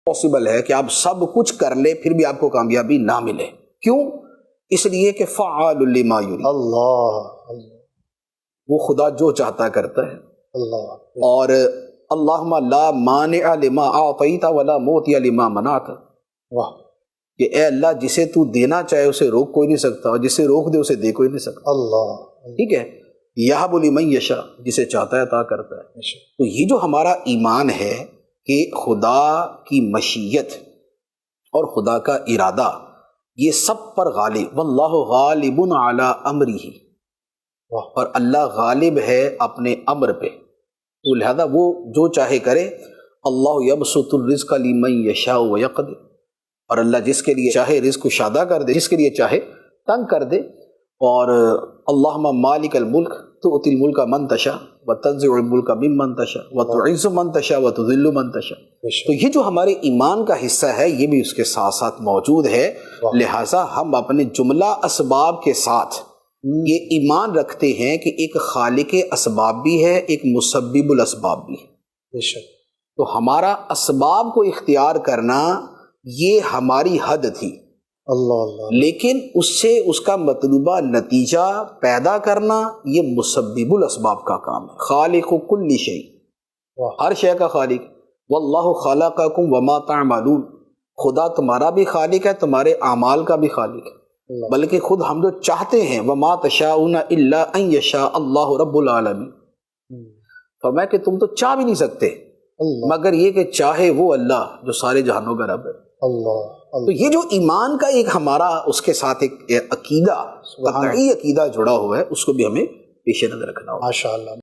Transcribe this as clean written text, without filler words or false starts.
Possible ہے کہ آپ سب کچھ کر لیں پھر بھی آپ کو کامیابی نہ ملے. کیوں؟ اس لیے کہ فعال لما یرید، اللہ وہ خدا جو چاہتا کرتا ہے. اللہ اور اللہم لا مانع لما اعطیت ولا معطی لما منعت، واہ کہ اے اللہ جسے تو دینا چاہے اسے روک کوئی نہیں سکتا، اور جسے روک دے اسے دے کوئی نہیں سکتا. اللہ ٹھیک ہے. یہب لمن یشاء، جسے چاہتا ہے عطا کرتا ہے. تو یہ جو ہمارا ایمان ہے کہ خدا کی مشیت اور خدا کا ارادہ یہ سب پر غالب، واللہ غالب علی امرہ، اور اللہ غالب ہے اپنے امر پہ، تو لہذا وہ جو چاہے کرے. اللہ یبسط الرزق لمن یشاء ویقدر، اور اللہ جس کے لیے چاہے رزق کو شادہ کر دے، جس کے لیے چاہے تنگ کر دے. اور اللہم مالک الملک تؤتی الملک من تشاء وتنزع الملک ممن تشاء وتعز من تشاء وتذل من تشاء. تو یہ جو ہمارے ایمان کا حصہ ہے یہ بھی اس کے ساتھ ساتھ موجود ہے. لہٰذا ہم اپنے جملہ اسباب کے ساتھ یہ ایمان رکھتے ہیں کہ ایک خالق اسباب بھی ہے، ایک مسبب الاسباب بھی ہے. تو ہمارا اسباب کو اختیار کرنا یہ ہماری حد تھی، اللہ اللہ، لیکن اس سے اس کا مطلوبہ نتیجہ پیدا کرنا یہ مسبب الاسباب کا کام ہے. خالق کل شیء، ہر شے کا خالق. واللہ خلقکم وما تعملون، خدا تمہارا بھی خالق ہے، تمہارے اعمال کا بھی خالق ہے. بلکہ خود ہم جو چاہتے ہیں وما تشاءون الا ان یشاء اللہ رب العالمین، فرمایا کہ تم تو چاہ بھی نہیں سکتے مگر یہ کہ چاہے وہ اللہ جو سارے جہانوں کا رب ہے. تو یہ جو ایمان کا ایک ہمارا اس کے ساتھ ایک عقیدہ، قطعی عقیدہ جڑا ہوا ہے، اس کو بھی ہمیں پیش نظر رکھنا ہوگا. ماشاء اللہ.